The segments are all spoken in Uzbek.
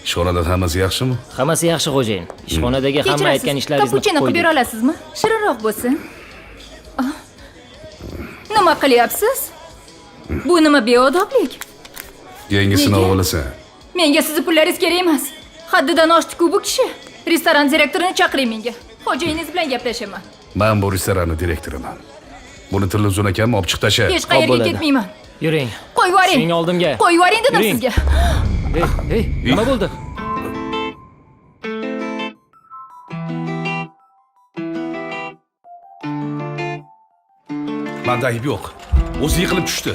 Ishxonada hammasi yaxshimi? Hammasi yaxshi xo'jayin. Ishxonadagi hamma aytgan ishlaringizni kapuchino qilib bera olasizmi? Shirinroq bo'lsin. Nima qilyapsiz? Bu nima beodoblik? Yangisini olasan. Menga sizni pullaringiz kerak emas. Haddidan oshdi-ku bu kishi. Restoran direktorini chaqiring menga. Xo'jayiningiz bilan gaplashaman. Men bu restoran direktoriman. Buni Tilluzun akam olib chiq tasha. Hech qayerga ketmayman. Yuring. Qo'yib yuboring. Sening oldimga. Qo'yib yuboring dedim Yuring. sizga. Hey, nima bo'ldi? Manda ayb yo'q. O'zi yiqilib tushdi.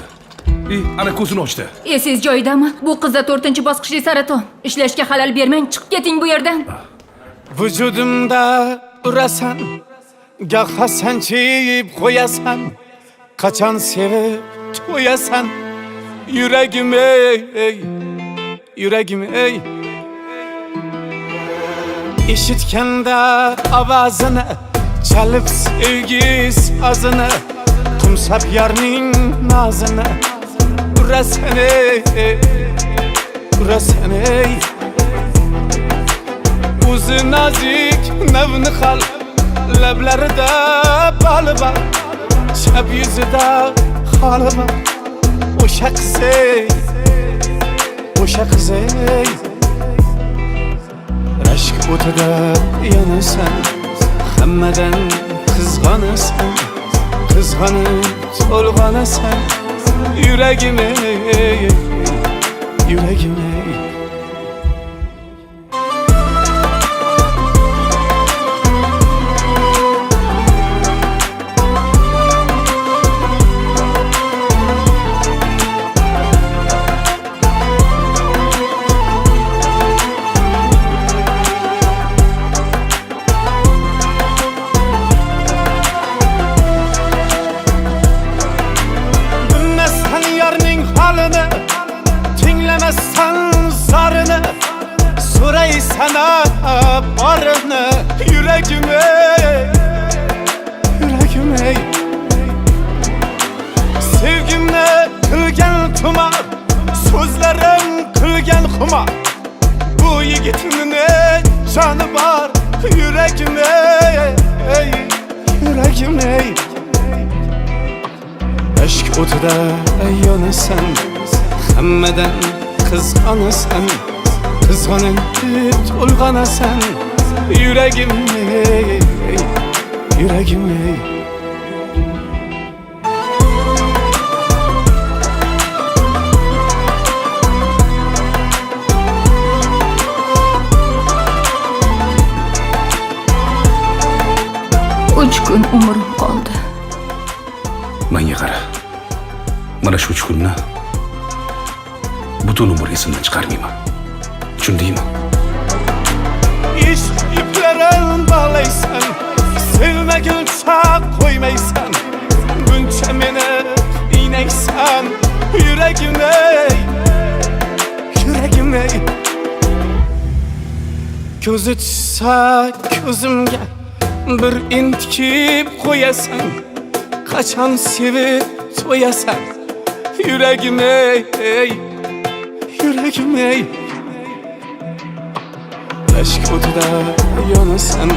Ana ko'zini ochdi. Esiz joyidami? Bu qizda 4-bosqichli saraton. Ishlashga xalal bermang, chiqib keting bu yerdan. Vücudumda urasan, gah hasançiyip koyasan, kaçan sevip toyasan, yüreğim ey, yüreğim ey. İşitkende avazını, çalıp sevgi sazını, tumsap yarının nazını, urasan ey, urasan ey. Uzu nazik nevni xal, leblerinde balı var, şeb yüzüde halı var. Oşa kızey, oşa kızey. Aşk otuda yanırsan, hemmeden kızganırsan, kızganıp solganırsan, yüreğim ey, yüreğim ey. Sana barını yüreğim ey, yüreğim ey. Sevgimle kılgen tuma, sözlerim kılgen kuma. Bu yigitinin ne canı var, yüreğim ey, yüreğim ey. Aşk otuda yanırsan, hemmeden kızganırsan, kızganın olgana sen, yüreğim ey, yüreğim ey. Uch kun umrim qoldi. Menga qara. Mana shu 3 kunni butun umr esimdan chiqarmayman. Tushundingmi? İş iplerin bağlaysan, sevmeguncha koymaysan, buncha meni iynaysan, yüreğim ey, yüreğim ey. Ko'zi tushsa ko'zimga bir intikib qo'yasan, qachon sevib to'yasan, yüreğim ey, yüreğim ey. Aşk otuda yanırsan,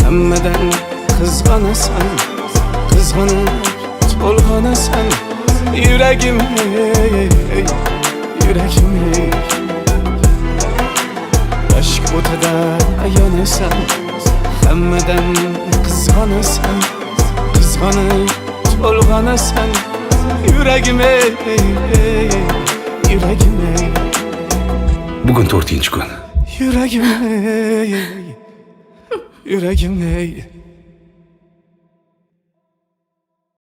hemmeden kızganırsan, kızganıp solganırsan, yüreğim ey, yüreğim ey. Aşk otuda yanırsan, hemmeden kızganırsan, kızganıp solganırsan, yüreğim ey, yüreğim ey. Bugün 4-kun. Yüreğim ey, yüreğim ey.